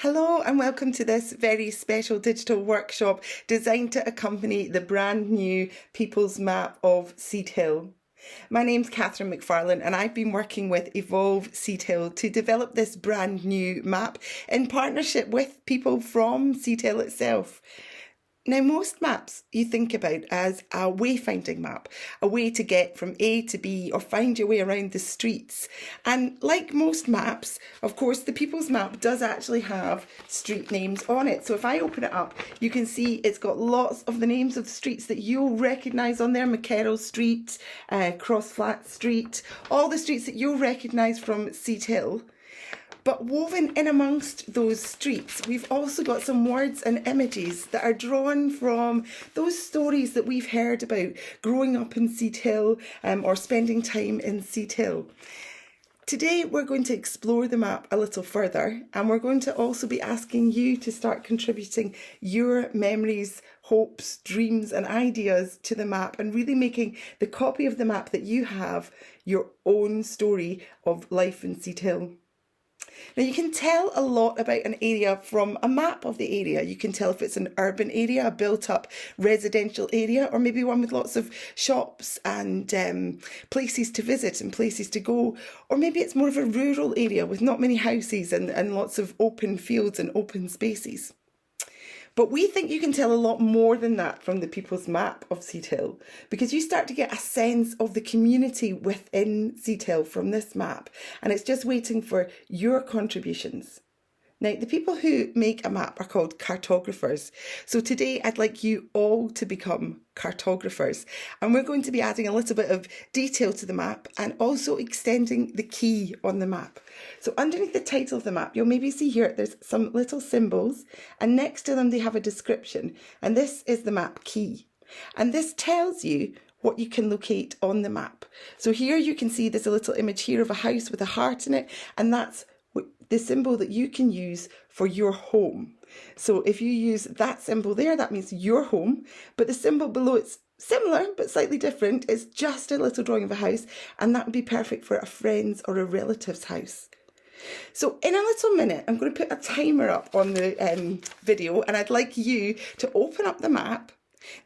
Hello and welcome to this very special digital workshop designed to accompany the brand new People's Map of Seedhill. My name's Catherine McFarlane and I've been working with Evolve Seedhill to develop this brand new map in partnership with people from Seedhill itself. Now, most maps you think about as a wayfinding map, a way to get from A to B or find your way around the streets. And like most maps, of course, the People's Map does actually have street names on it. So if I open it up, you can see it's got lots of the names of the streets that you'll recognise on there. McKerrow Street, Crossflat Street, all the streets that you'll recognise from Seedhill. But woven in amongst those streets, we've also got some words and images that are drawn from those stories that we've heard about growing up in Seedhill or spending time in Seedhill. Today we're going to explore the map a little further, and we're going to also be asking you to start contributing your memories, hopes, dreams and ideas to the map, and really making the copy of the map that you have your own story of life in Seedhill. Now, you can tell a lot about an area from a map of the area. You can tell if it's an urban area, a built-up residential area, or maybe one with lots of shops and places to visit and places to go. Or maybe it's more of a rural area with not many houses and lots of open fields and open spaces. But we think you can tell a lot more than that from the People's Map of Seedhill, because you start to get a sense of the community within Seedhill from this map, and it's just waiting for your contributions. Now, the people who make a map are called cartographers. So today I'd like you all to become cartographers, and we're going to be adding a little bit of detail to the map and also extending the key on the map. So underneath the title of the map, you'll maybe see here there's some little symbols, and next to them they have a description, and this is the map key. And this tells you what you can locate on the map. So here you can see there's a little image here of a house with a heart in it, and that's the symbol that you can use for your home. So if you use that symbol there, that means your home, but the symbol below it's similar but slightly different. It's just a little drawing of a house, and that would be perfect for a friend's or a relative's house. So in a little minute, I'm going to put a timer up on the video, and I'd like you to open up the map.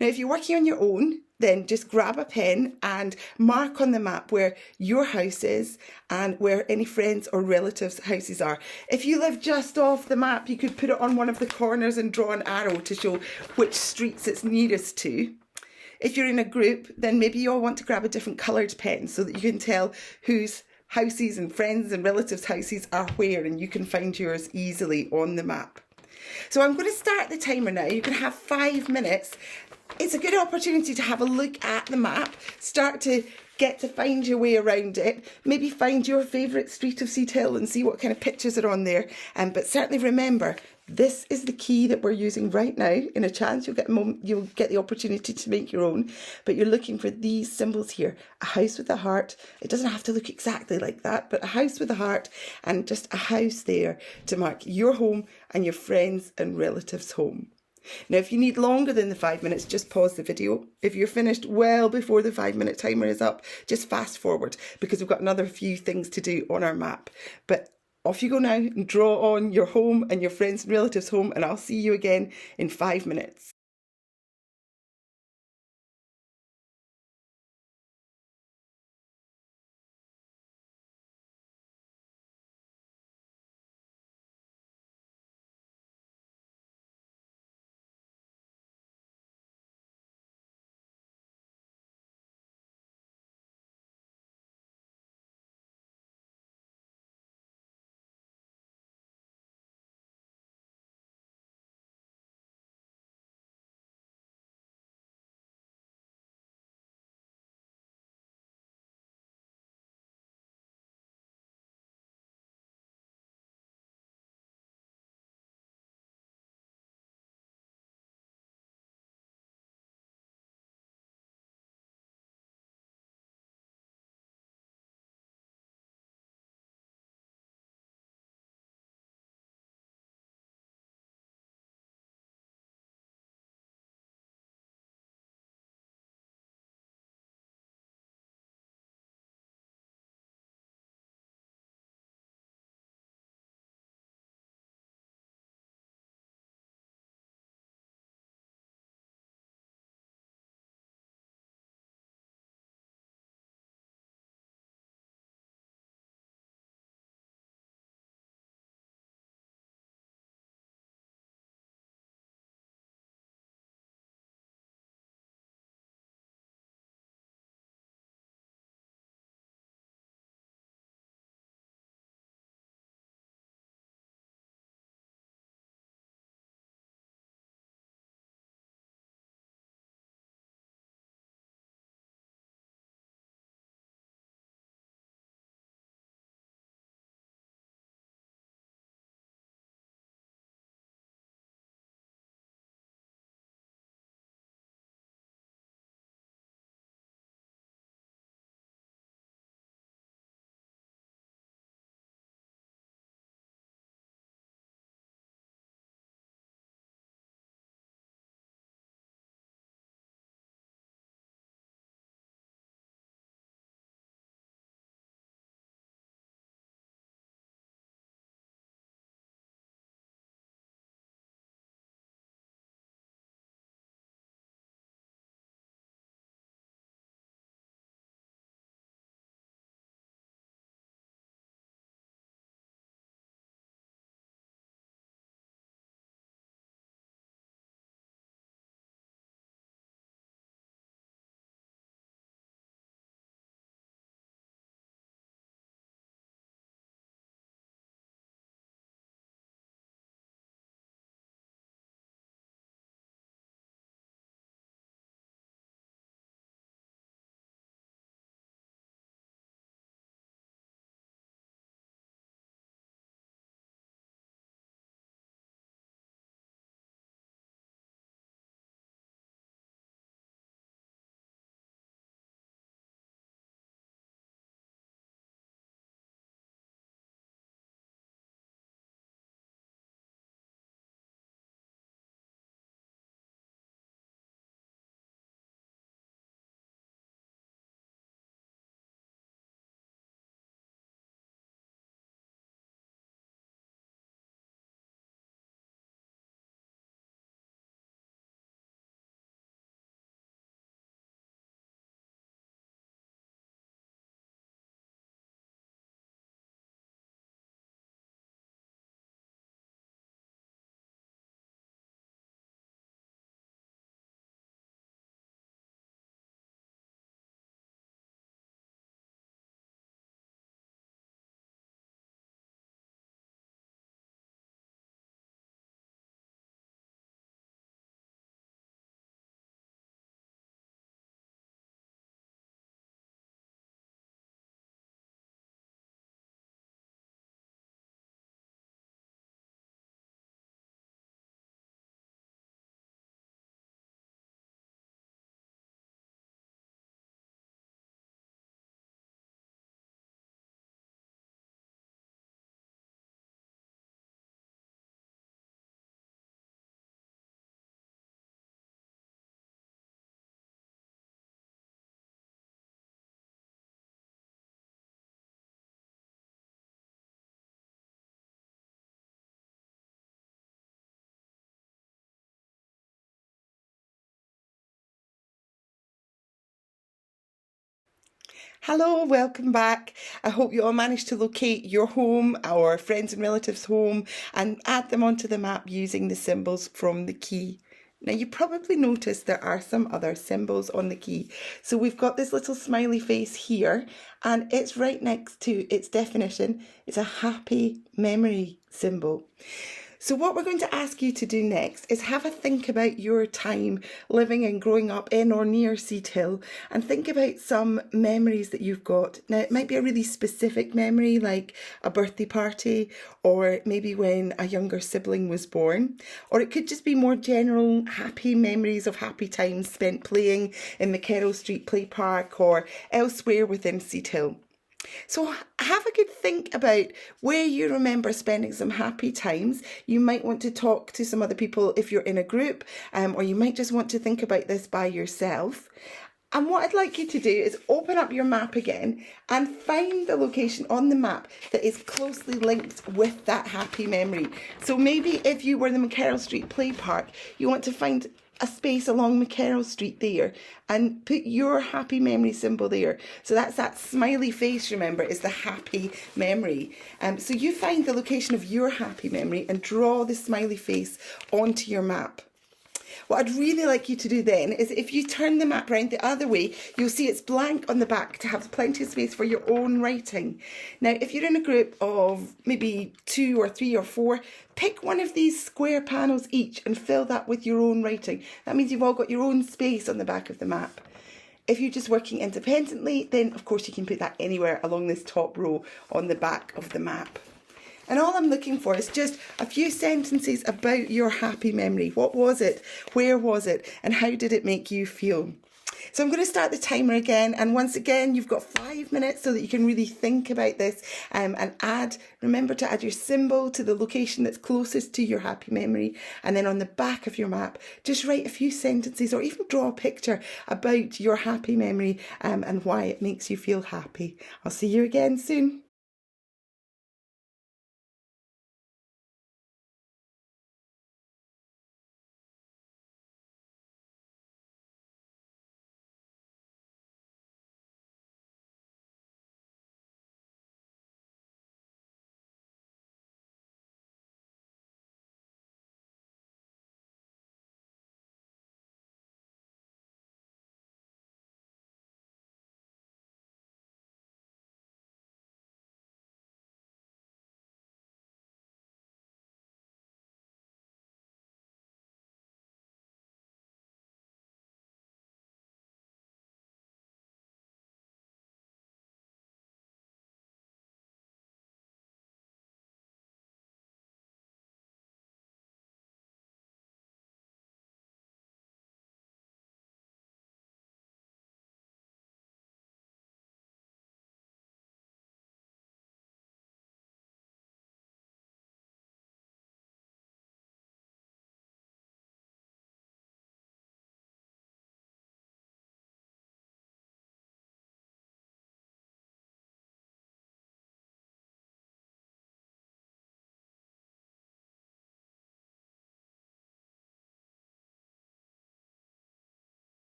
Now, if you're working on your own, then just grab a pen and mark on the map where your house is and where any friends or relatives' houses are. If you live just off the map, you could put it on one of the corners and draw an arrow to show which streets it's nearest to. If you're in a group, then maybe you all want to grab a different coloured pen so that you can tell whose houses and friends and relatives' houses are where, and you can find yours easily on the map. So I'm going to start the timer now. You can have 5 minutes. It's a good opportunity to have a look at the map, start to get to find your way around it, maybe find your favourite street of Seedhill and see what kind of pictures are on there. But certainly remember, this is the key that we're using right now. In a chance, you'll get the opportunity to make your own, but you're looking for these symbols here. A house with a heart. It doesn't have to look exactly like that, but a house with a heart and just a house there to mark your home and your friends and relatives' home. Now, if you need longer than the 5 minutes, just pause the video. If you're finished well before the 5-minute timer is up, just fast forward, because we've got another few things to do on our map. But off you go now and draw on your home and your friends and relatives' home, and I'll see you again in 5 minutes. Hello, welcome back. I hope you all managed to locate your home or friends and relatives' home and add them onto the map using the symbols from the key. Now, you probably noticed there are some other symbols on the key. So we've got this little smiley face here, and it's right next to its definition. It's a happy memory symbol. So what we're going to ask you to do next is have a think about your time living and growing up in or near Seedhill, and think about some memories that you've got. Now, it might be a really specific memory like a birthday party, or maybe when a younger sibling was born, or it could just be more general happy memories of happy times spent playing in the Carroll Street Play Park or elsewhere within Seedhill. So have a good think about where you remember spending some happy times. You might want to talk to some other people if you're in a group, or you might just want to think about this by yourself. And what I'd like you to do is open up your map again and find the location on the map that is closely linked with that happy memory. So maybe if you were in the McCarroll Street Play Park, you want to find a space along McCarroll Street there and put your happy memory symbol there. So that's that smiley face, remember, is the happy memory. So you find the location of your happy memory and draw the smiley face onto your map. What I'd really like you to do then is if you turn the map round the other way, you'll see it's blank on the back to have plenty of space for your own writing. Now, if you're in a group of maybe 2 or 3 or 4, pick one of these square panels each and fill that with your own writing. That means you've all got your own space on the back of the map. If you're just working independently, then of course you can put that anywhere along this top row on the back of the map. And all I'm looking for is just a few sentences about your happy memory. What was it? Where was it? And how did it make you feel? So I'm going to start the timer again. And once again, you've got 5 minutes so that you can really think about this, and remember to add your symbol to the location that's closest to your happy memory. And then on the back of your map, just write a few sentences or even draw a picture about your happy memory, and why it makes you feel happy. I'll see you again soon.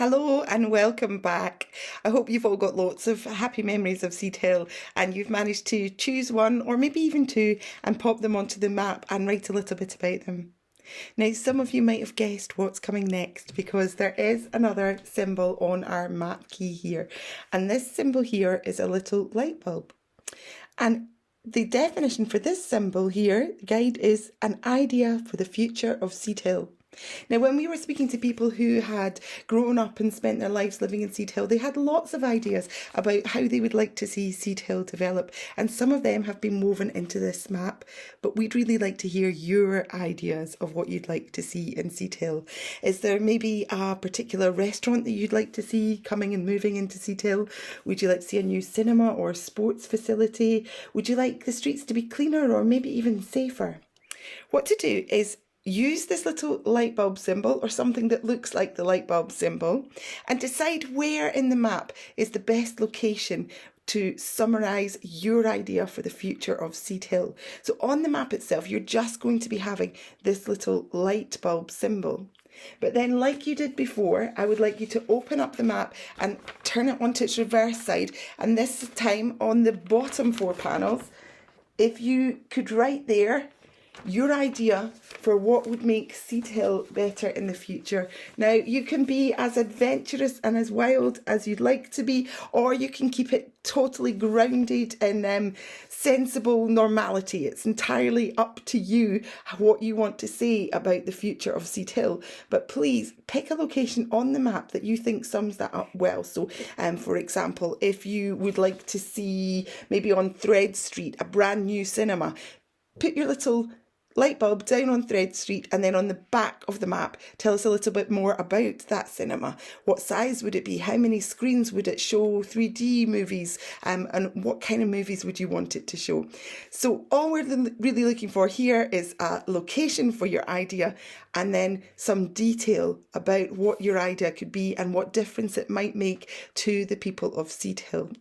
Hello and welcome back. I hope you've all got lots of happy memories of Seedhill and you've managed to choose one or maybe even two and pop them onto the map and write a little bit about them. Now, some of you might have guessed what's coming next because there is another symbol on our map key here. And this symbol here is a little light bulb. And the definition for this symbol here, the guide, is an idea for the future of Seedhill. Now, when we were speaking to people who had grown up and spent their lives living in Seedhill, they had lots of ideas about how they would like to see Seedhill develop, and some of them have been woven into this map, but we'd really like to hear your ideas of what you'd like to see in Seedhill. Is there maybe a particular restaurant that you'd like to see coming and moving into Seedhill? Would you like to see a new cinema or sports facility? Would you like the streets to be cleaner or maybe even safer? What to do is use this little light bulb symbol or something that looks like the light bulb symbol and decide where in the map is the best location to summarise your idea for the future of Seedhill. So on the map itself, you're just going to be having this little light bulb symbol. But then, like you did before, I would like you to open up the map and turn it onto its reverse side. And this time on the bottom 4 panels, if you could write there your idea for what would make Seedhill better in the future. Now, you can be as adventurous and as wild as you'd like to be, or you can keep it totally grounded in sensible normality. It's entirely up to you what you want to say about the future of Seedhill. But please pick a location on the map that you think sums that up well. So, for example, if you would like to see maybe on Thread Street a brand new cinema, put your little light bulb down on Thread Street, and then on the back of the map tell us a little bit more about that cinema. What size would it be? How many screens would it show 3D movies? And what kind of movies would you want it to show? So all we're really looking for here is a location for your idea and then some detail about what your idea could be and what difference it might make to the people of Seedhill.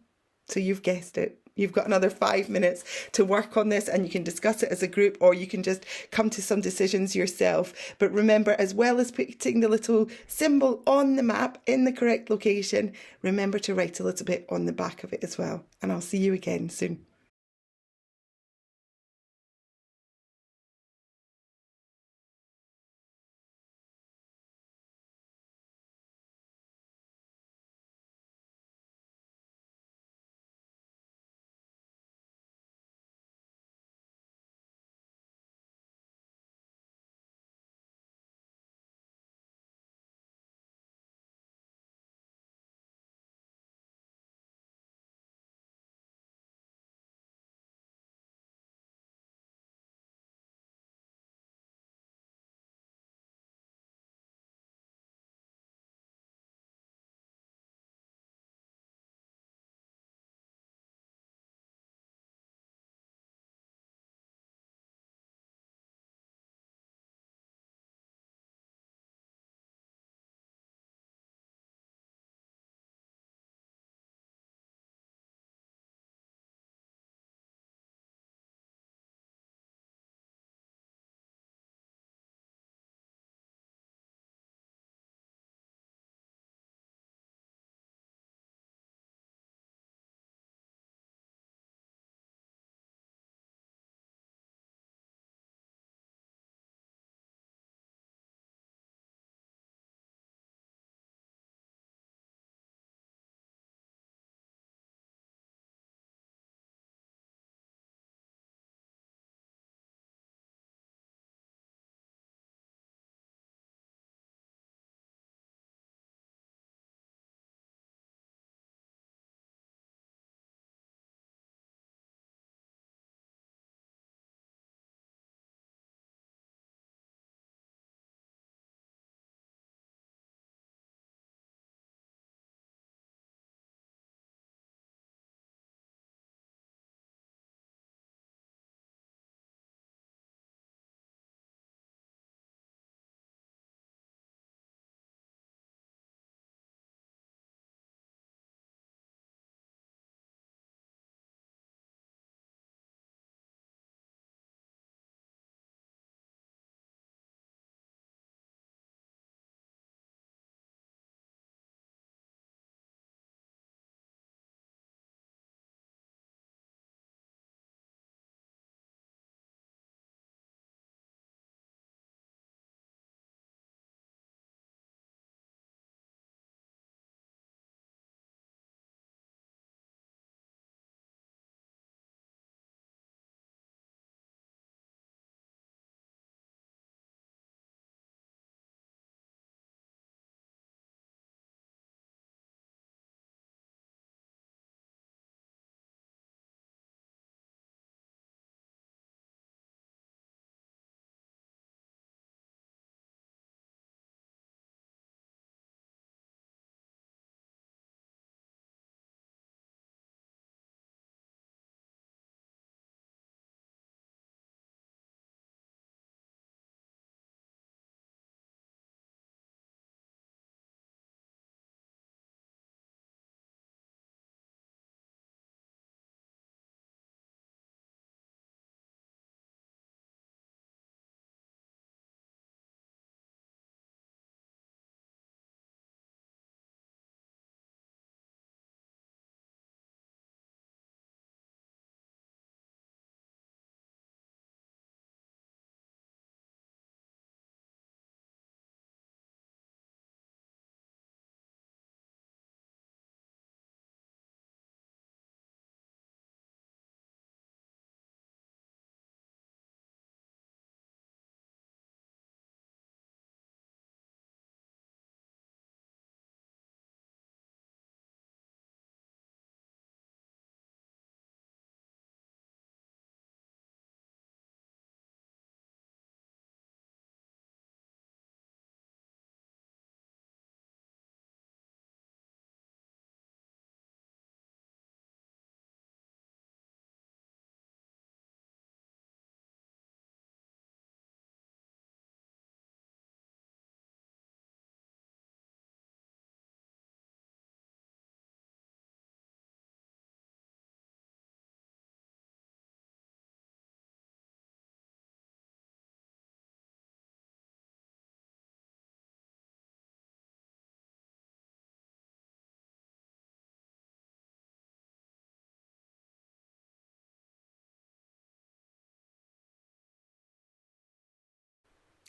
So you've guessed it. You've got another 5 minutes to work on this and you can discuss it as a group or you can just come to some decisions yourself. But remember, as well as putting the little symbol on the map in the correct location, remember to write a little bit on the back of it as well. And I'll see you again soon.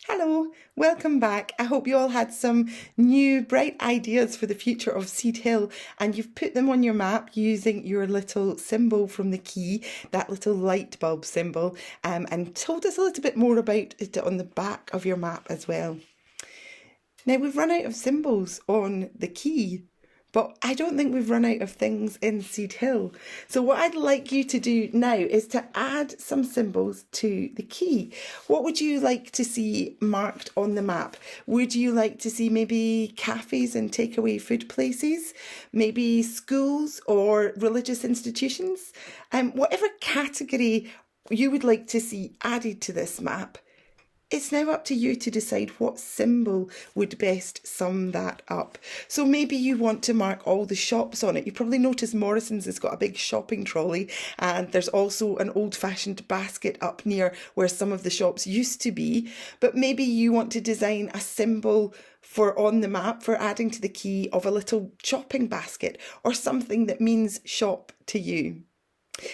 Hello, welcome back. I hope you all had some new bright ideas for the future of Seedhill and you've put them on your map using your little symbol from the key, that little light bulb symbol, and told us a little bit more about it on the back of your map as well. Now we've run out of symbols on the key, but I don't think we've run out of things in Seedhill. So what I'd like you to do now is to add some symbols to the key. What would you like to see marked on the map? Would you like to see maybe cafes and takeaway food places? Maybe schools or religious institutions? Whatever category you would like to see added to this map, it's now up to you to decide what symbol would best sum that up. So maybe you want to mark all the shops on it. You probably noticed Morrison's has got a big shopping trolley, and there's also an old-fashioned basket up near where some of the shops used to be. But maybe you want to design a symbol for on the map for adding to the key of a little shopping basket or something that means shop to you.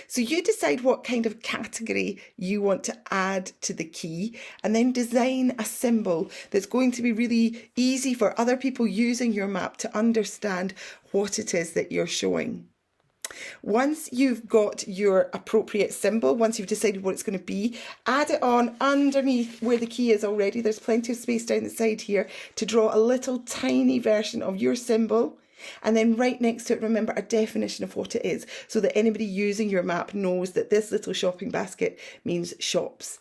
So you decide what kind of category you want to add to the key and then design a symbol that's going to be really easy for other people using your map to understand what it is that you're showing. Once you've got your appropriate symbol, once you've decided what it's going to be, add it on underneath where the key is already. There's plenty of space down the side here to draw a little tiny version of your symbol. And then right next to it, remember a definition of what it is so that anybody using your map knows that this little shopping basket means shops.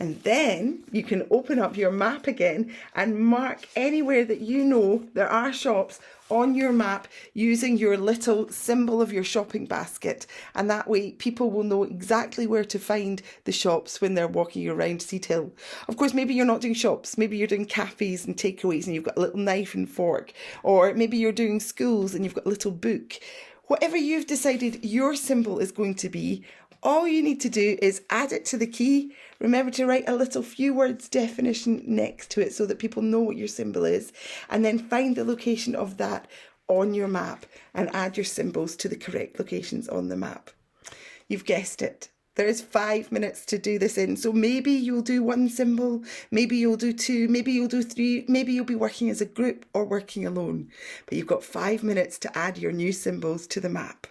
And then you can open up your map again and mark anywhere that you know there are shops on your map using your little symbol of your shopping basket. And that way people will know exactly where to find the shops when they're walking around Seedhill. Of course, maybe you're not doing shops. Maybe you're doing cafes and takeaways and you've got a little knife and fork. Or maybe you're doing schools and you've got a little book. Whatever you've decided your symbol is going to be, all you need to do is add it to the key. Remember to write a little few words definition next to it so that people know what your symbol is, and then find the location of that on your map and add your symbols to the correct locations on the map. You've guessed it. There is 5 minutes to do this in. So maybe you'll do one symbol, maybe you'll do two, maybe you'll do three, maybe you'll be working as a group or working alone. But you've got 5 minutes to add your new symbols to the map.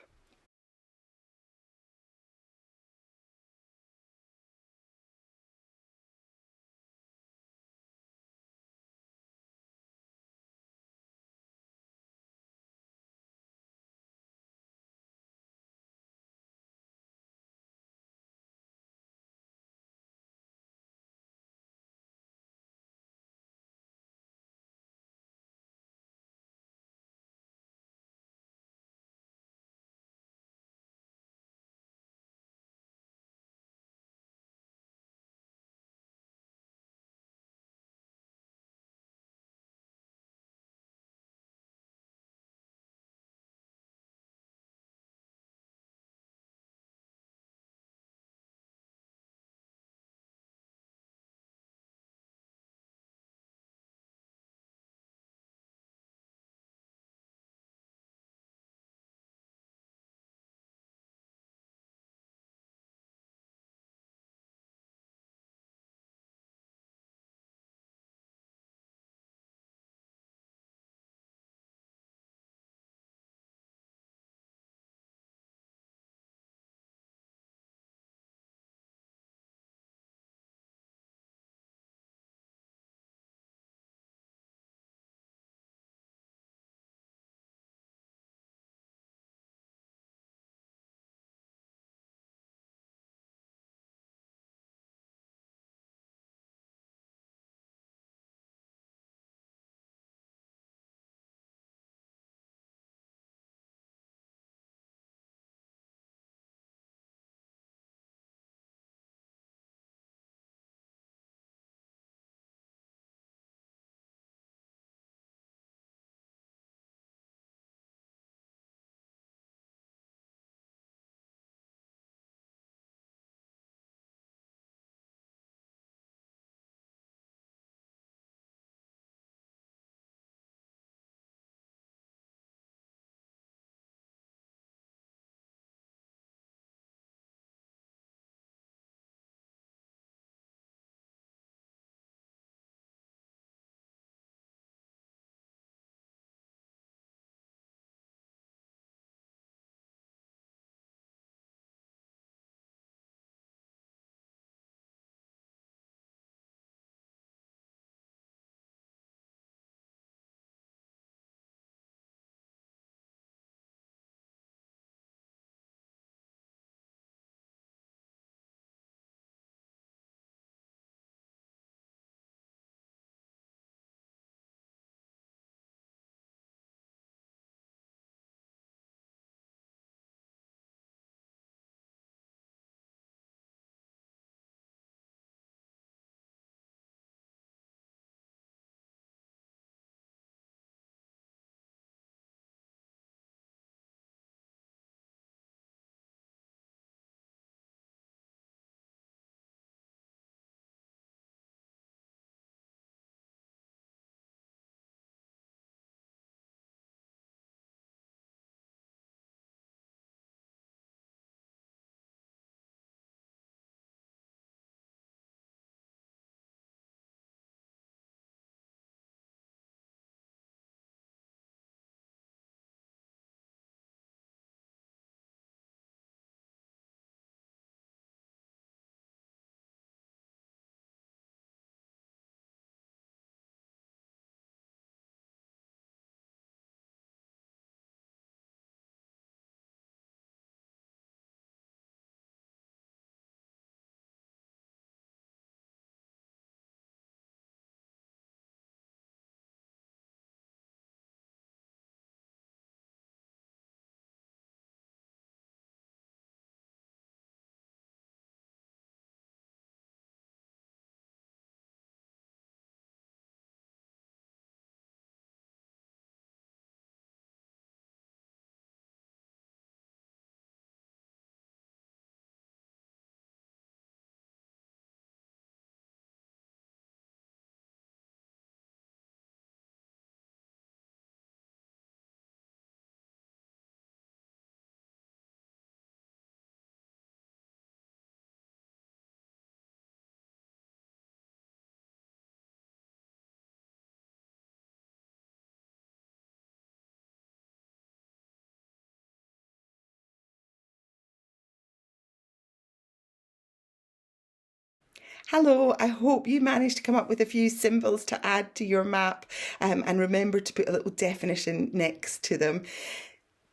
Hello, I hope you managed to come up with a few symbols to add to your map, and remember to put a little definition next to them.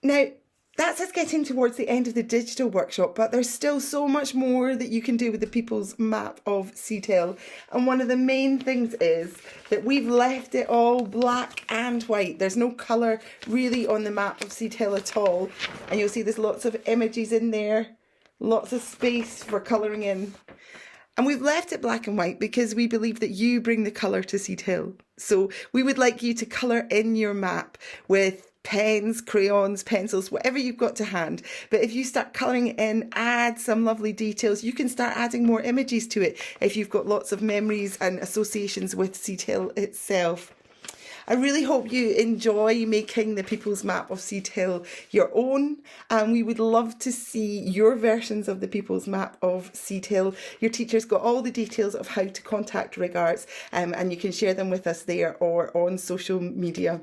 Now, that's us getting towards the end of the digital workshop, but there's still so much more that you can do with the People's Map of Seedhill. And one of the main things is that we've left it all black and white. There's no colour really on the map of Seedhill at all. And you'll see there's lots of images in there, lots of space for colouring in. And we've left it black and white because we believe that you bring the colour to Seedhill. So we would like you to colour in your map with pens, crayons, pencils, whatever you've got to hand. But if you start colouring it in, add some lovely details. You can start adding more images to it if you've got lots of memories and associations with Seedhill itself. I really hope you enjoy making the People's Map of Seedhill your own, and we would love to see your versions of the People's Map of Seedhill. Your teacher's got all the details of how to contact RigArts, and you can share them with us there or on social media.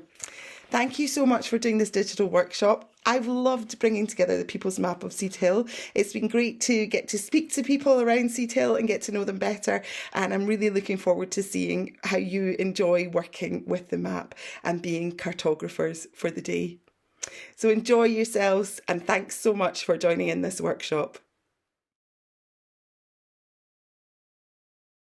Thank you so much for doing this digital workshop. I've loved bringing together the People's Map of Seedhill. It's been great to get to speak to people around Seedhill and get to know them better. And I'm really looking forward to seeing how you enjoy working with the map and being cartographers for the day. So enjoy yourselves, and thanks so much for joining in this workshop.